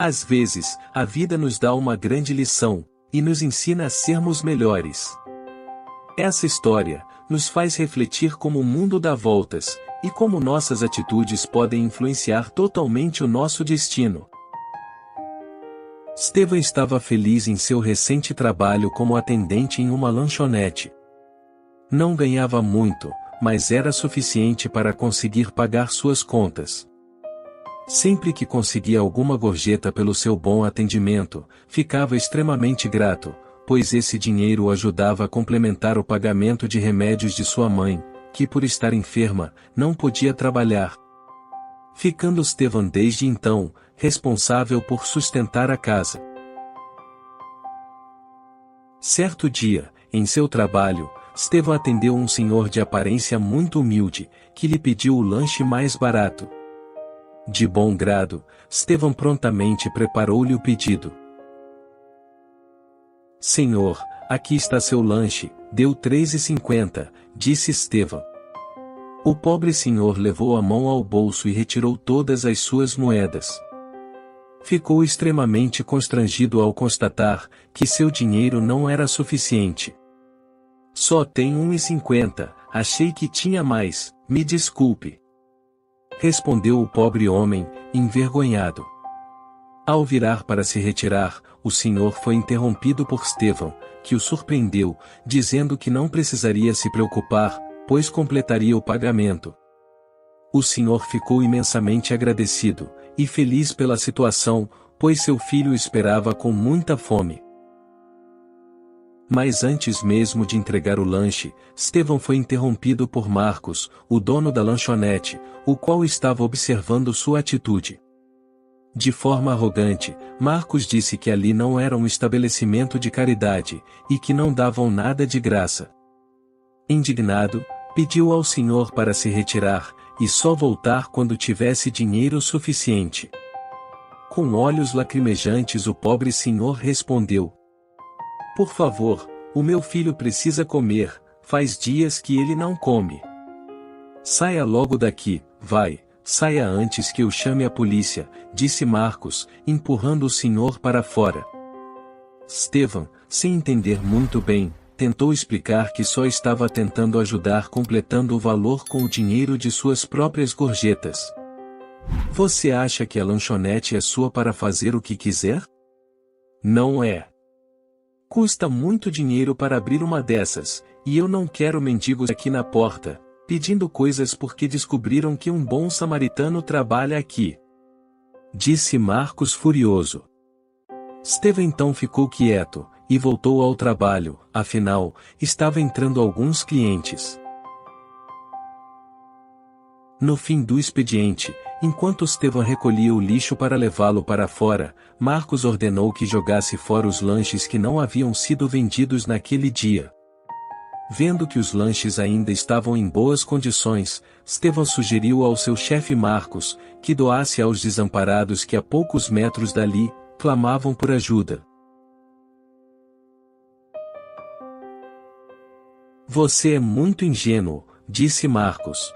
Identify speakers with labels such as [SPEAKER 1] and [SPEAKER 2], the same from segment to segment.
[SPEAKER 1] Às vezes, a vida nos dá uma grande lição, e nos ensina a sermos melhores. Essa história nos faz refletir como o mundo dá voltas, e como nossas atitudes podem influenciar totalmente o nosso destino. Steven estava feliz em seu recente trabalho como atendente em uma lanchonete. Não ganhava muito, mas era suficiente para conseguir pagar suas contas. Sempre que conseguia alguma gorjeta pelo seu bom atendimento, ficava extremamente grato, pois esse dinheiro o ajudava a complementar o pagamento de remédios de sua mãe, que por estar enferma, não podia trabalhar. Ficando Steven desde então, responsável por sustentar a casa. Certo dia, em seu trabalho, Steven atendeu um senhor de aparência muito humilde, que lhe pediu o lanche mais barato. De bom grado, Steven prontamente preparou-lhe o pedido. Senhor, aqui está seu lanche, deu R$3,50, disse Steven. O pobre senhor levou a mão ao bolso e retirou todas as suas moedas. Ficou extremamente constrangido ao constatar que seu dinheiro não era suficiente. Só tenho R$1,50, achei que tinha mais, me desculpe. Respondeu o pobre homem, envergonhado. Ao virar para se retirar, o senhor foi interrompido por Steven, que o surpreendeu, dizendo que não precisaria se preocupar, pois completaria o pagamento. O senhor ficou imensamente agradecido, e feliz pela situação, pois seu filho o esperava com muita fome. Mas antes mesmo de entregar o lanche, Steven foi interrompido por Marcos, o dono da lanchonete, o qual estava observando sua atitude. De forma arrogante, Marcos disse que ali não era um estabelecimento de caridade, e que não davam nada de graça. Indignado, pediu ao senhor para se retirar, e só voltar quando tivesse dinheiro suficiente. Com olhos lacrimejantes o pobre senhor respondeu: Por favor, o meu filho precisa comer, faz dias que ele não come. Saia logo daqui, vai, saia antes que eu chame a polícia, disse Marcos, empurrando o senhor para fora. Steven, sem entender muito bem, tentou explicar que só estava tentando ajudar completando o valor com o dinheiro de suas próprias gorjetas. Você acha que a lanchonete é sua para fazer o que quiser? Não é. Custa muito dinheiro para abrir uma dessas, e eu não quero mendigos aqui na porta, pedindo coisas porque descobriram que um bom samaritano trabalha aqui. Disse Marcos furioso. Steven então ficou quieto, e voltou ao trabalho, afinal, estava entrando alguns clientes. No fim do expediente, enquanto Steven recolhia o lixo para levá-lo para fora, Marcos ordenou que jogasse fora os lanches que não haviam sido vendidos naquele dia. Vendo que os lanches ainda estavam em boas condições, Steven sugeriu ao seu chefe Marcos, que doasse aos desamparados que a poucos metros dali, clamavam por ajuda. Você é muito ingênuo, disse Marcos.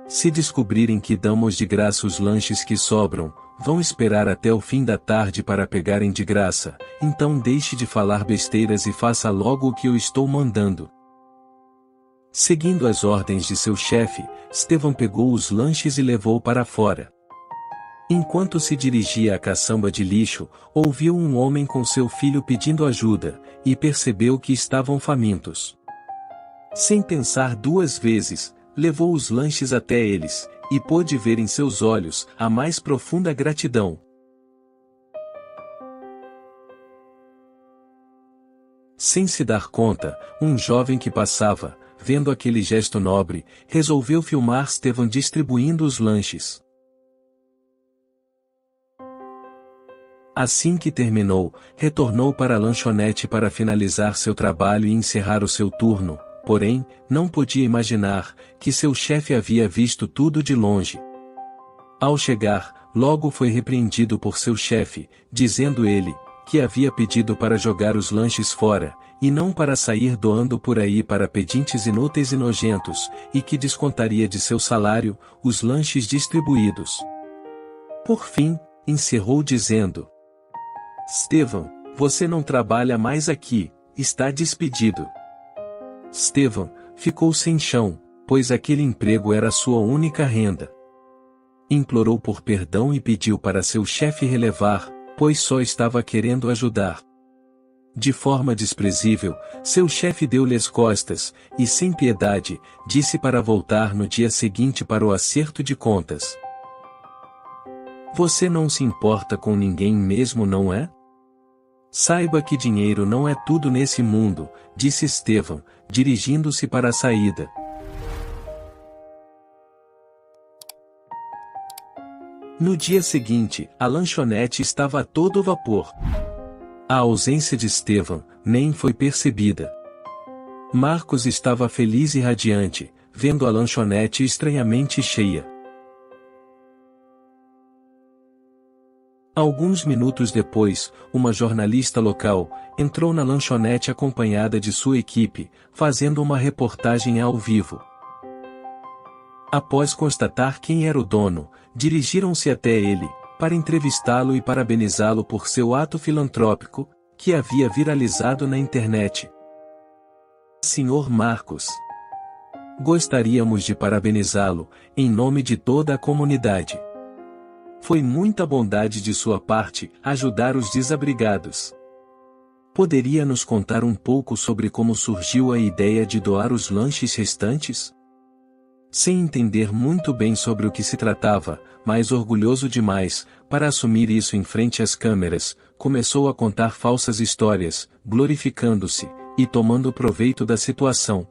[SPEAKER 1] Se descobrirem que damos de graça os lanches que sobram, vão esperar até o fim da tarde para pegarem de graça, então deixe de falar besteiras e faça logo o que eu estou mandando. Seguindo as ordens de seu chefe, Steven pegou os lanches e levou para fora. Enquanto se dirigia à caçamba de lixo, ouviu um homem com seu filho pedindo ajuda, e percebeu que estavam famintos. Sem pensar duas vezes, levou os lanches até eles, e pôde ver em seus olhos a mais profunda gratidão. Sem se dar conta, um jovem que passava, vendo aquele gesto nobre, resolveu filmar Steven distribuindo os lanches. Assim que terminou, retornou para a lanchonete para finalizar seu trabalho e encerrar o seu turno, porém, não podia imaginar que seu chefe havia visto tudo de longe. Ao chegar, logo foi repreendido por seu chefe, dizendo ele, que havia pedido para jogar os lanches fora, e não para sair doando por aí para pedintes inúteis e nojentos, e que descontaria de seu salário, os lanches distribuídos. Por fim, encerrou dizendo: Stevan, você não trabalha mais aqui, está despedido. Stevan ficou sem chão, pois aquele emprego era sua única renda. Implorou por perdão e pediu para seu chefe relevar, pois só estava querendo ajudar. De forma desprezível, seu chefe deu-lhe as costas, e sem piedade, disse para voltar no dia seguinte para o acerto de contas. Você não se importa com ninguém mesmo, não é? Saiba que dinheiro não é tudo nesse mundo, disse Stevan, dirigindo-se para a saída. No dia seguinte, a lanchonete estava a todo vapor. A ausência de Stevan nem foi percebida. Marcos estava feliz e radiante, vendo a lanchonete estranhamente cheia. Alguns minutos depois, uma jornalista local entrou na lanchonete acompanhada de sua equipe, fazendo uma reportagem ao vivo. Após constatar quem era o dono, dirigiram-se até ele, para entrevistá-lo e parabenizá-lo por seu ato filantrópico, que havia viralizado na internet. Senhor Marcos, gostaríamos de parabenizá-lo, em nome de toda a comunidade. Foi muita bondade de sua parte ajudar os desabrigados. Poderia nos contar um pouco sobre como surgiu a ideia de doar os lanches restantes? Sem entender muito bem sobre o que se tratava, mas orgulhoso demais, para assumir isso em frente às câmeras, começou a contar falsas histórias, glorificando-se, e tomando proveito da situação.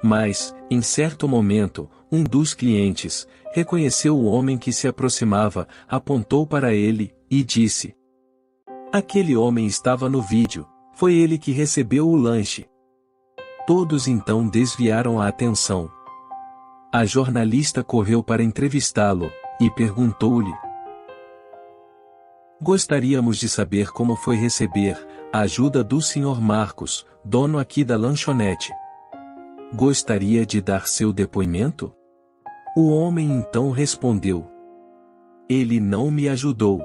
[SPEAKER 1] Mas, em certo momento, um dos clientes reconheceu o homem que se aproximava, apontou para ele, e disse: aquele homem estava no vídeo, foi ele que recebeu o lanche. Todos então desviaram a atenção. A jornalista correu para entrevistá-lo, e perguntou-lhe: gostaríamos de saber como foi receber a ajuda do Sr. Marcos, dono aqui da lanchonete. Gostaria de dar seu depoimento? O homem então respondeu: ele não me ajudou.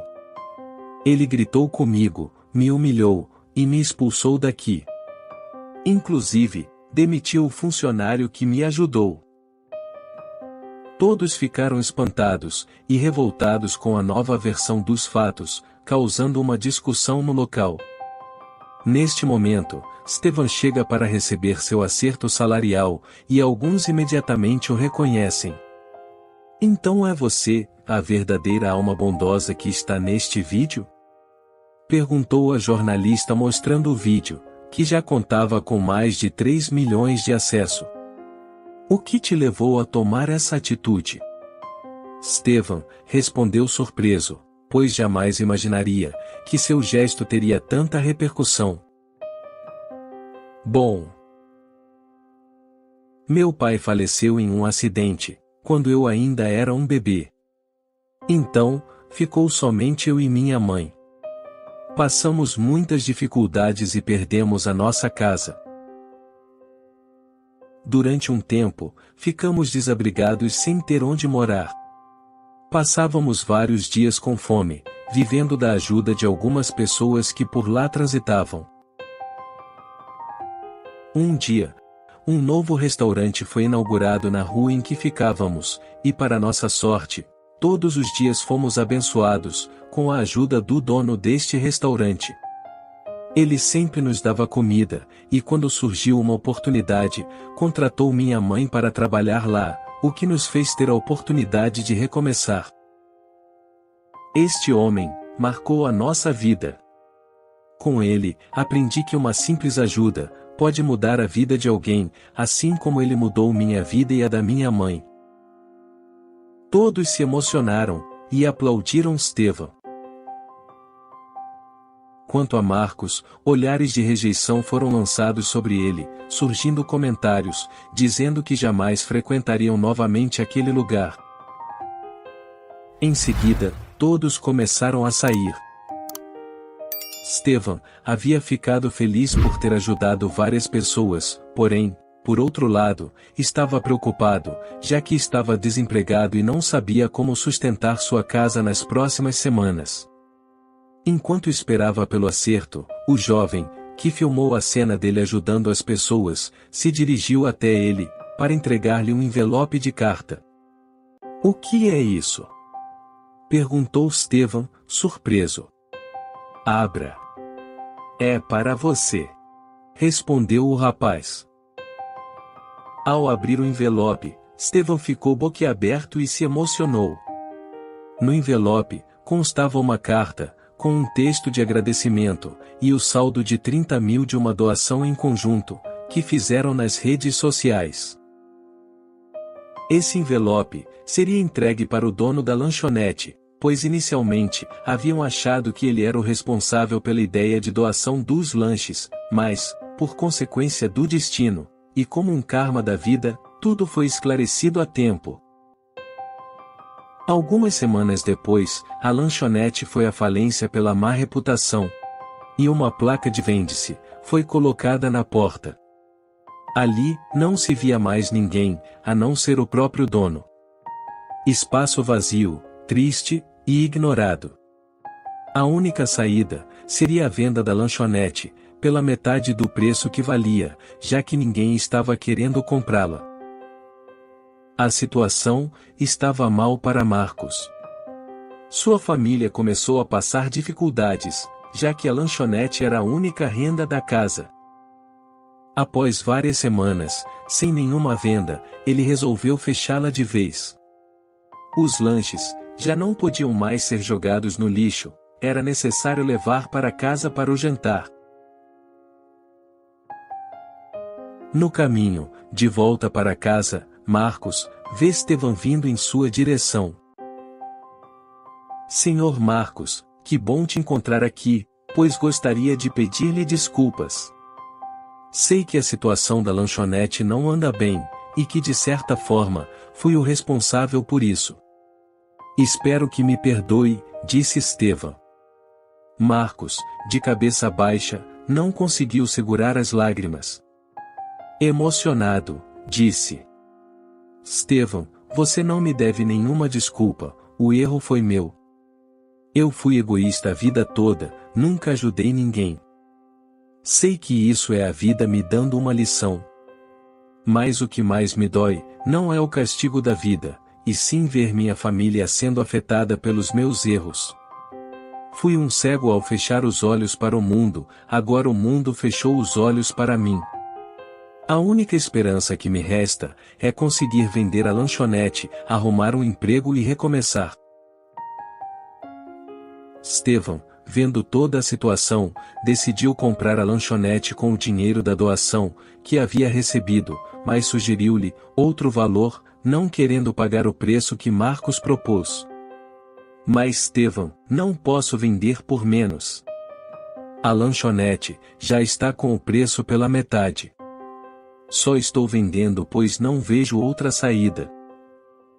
[SPEAKER 1] Ele gritou comigo, me humilhou, e me expulsou daqui. Inclusive, demitiu o funcionário que me ajudou. Todos ficaram espantados e revoltados com a nova versão dos fatos, causando uma discussão no local. Neste momento, Stevan chega para receber seu acerto salarial, e alguns imediatamente o reconhecem. Então é você, a verdadeira alma bondosa que está neste vídeo? Perguntou a jornalista mostrando o vídeo, que já contava com mais de 3 milhões de acessos. O que te levou a tomar essa atitude? Stevan respondeu surpreso, pois jamais imaginaria que seu gesto teria tanta repercussão. Bom, meu pai faleceu em um acidente, quando eu ainda era um bebê. Então, ficou somente eu e minha mãe. Passamos muitas dificuldades e perdemos a nossa casa. Durante um tempo, ficamos desabrigados sem ter onde morar. Passávamos vários dias com fome, vivendo da ajuda de algumas pessoas que por lá transitavam. Um dia, um novo restaurante foi inaugurado na rua em que ficávamos, e para nossa sorte, todos os dias fomos abençoados, com a ajuda do dono deste restaurante. Ele sempre nos dava comida, e quando surgiu uma oportunidade, contratou minha mãe para trabalhar lá, o que nos fez ter a oportunidade de recomeçar. Este homem marcou a nossa vida. Com ele, aprendi que uma simples ajuda pode mudar a vida de alguém, assim como ele mudou minha vida e a da minha mãe. Todos se emocionaram e aplaudiram Stevan. Quanto a Marcos, olhares de rejeição foram lançados sobre ele, surgindo comentários, dizendo que jamais frequentariam novamente aquele lugar. Em seguida, todos começaram a sair. Stevan havia ficado feliz por ter ajudado várias pessoas, porém, por outro lado, estava preocupado, já que estava desempregado e não sabia como sustentar sua casa nas próximas semanas. Enquanto esperava pelo acerto, o jovem, que filmou a cena dele ajudando as pessoas, se dirigiu até ele, para entregar-lhe um envelope de carta. "O que é isso?" perguntou Stephen, surpreso. "Abra. É para você", respondeu o rapaz. Ao abrir o envelope, Stephen ficou boquiaberto e se emocionou. No envelope, constava uma carta, com um texto de agradecimento, e o saldo de 30 mil de uma doação em conjunto, que fizeram nas redes sociais. Esse envelope seria entregue para o dono da lanchonete, pois inicialmente haviam achado que ele era o responsável pela ideia de doação dos lanches, mas, por consequência do destino, e como um karma da vida, tudo foi esclarecido a tempo. Algumas semanas depois, a lanchonete foi à falência pela má reputação. E uma placa de "Vende-se" foi colocada na porta. Ali, não se via mais ninguém, a não ser o próprio dono. Espaço vazio, triste e ignorado. A única saída seria a venda da lanchonete, pela metade do preço que valia, já que ninguém estava querendo comprá-la. A situação estava mal para Marcos. Sua família começou a passar dificuldades, já que a lanchonete era a única renda da casa. Após várias semanas, sem nenhuma venda, ele resolveu fechá-la de vez. Os lanches já não podiam mais ser jogados no lixo, era necessário levar para casa para o jantar. No caminho, de volta para casa, Marcos vê Stephen vindo em sua direção. "Senhor Marcos, que bom te encontrar aqui, pois gostaria de pedir-lhe desculpas. Sei que a situação da lanchonete não anda bem, e que de certa forma, fui o responsável por isso. Espero que me perdoe", disse Stephen. Marcos, de cabeça baixa, não conseguiu segurar as lágrimas. Emocionado, disse: "Stephen, você não me deve nenhuma desculpa, o erro foi meu. Eu fui egoísta a vida toda, nunca ajudei ninguém. Sei que isso é a vida me dando uma lição. Mas o que mais me dói, não é o castigo da vida, e sim ver minha família sendo afetada pelos meus erros. Fui um cego ao fechar os olhos para o mundo, agora o mundo fechou os olhos para mim. A única esperança que me resta é conseguir vender a lanchonete, arrumar um emprego e recomeçar." Stephen, vendo toda a situação, decidiu comprar a lanchonete com o dinheiro da doação, que havia recebido, mas sugeriu-lhe outro valor, não querendo pagar o preço que Marcos propôs. "Mas Stephen, não posso vender por menos. A lanchonete já está com o preço pela metade. Só estou vendendo pois não vejo outra saída.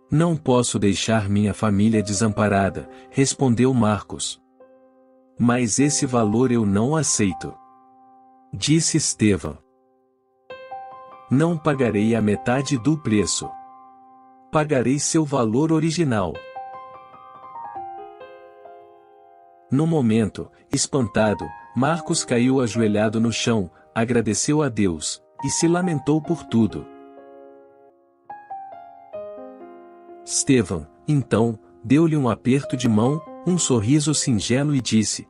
[SPEAKER 1] Não posso deixar minha família desamparada", respondeu Marcos. "Mas esse valor eu não aceito", disse Stephen. "Não pagarei a metade do preço. Pagarei seu valor original." No momento, espantado, Marcos caiu ajoelhado no chão, agradeceu a Deus, e se lamentou por tudo. Stephen, então, deu-lhe um aperto de mão, um sorriso singelo e disse: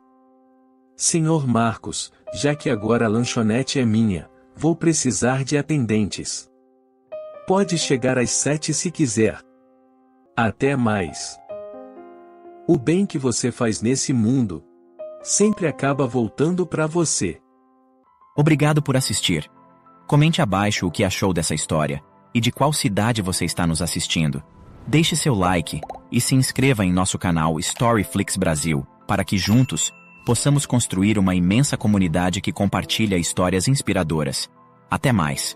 [SPEAKER 1] "Senhor Marcos, já que agora a lanchonete é minha, vou precisar de atendentes. Pode chegar às 7 se quiser. Até mais. O bem que você faz nesse mundo sempre acaba voltando para você."
[SPEAKER 2] Obrigado por assistir. Comente abaixo o que achou dessa história, e de qual cidade você está nos assistindo. Deixe seu like, e se inscreva em nosso canal Storyflix Brasil, para que juntos, possamos construir uma imensa comunidade que compartilha histórias inspiradoras. Até mais!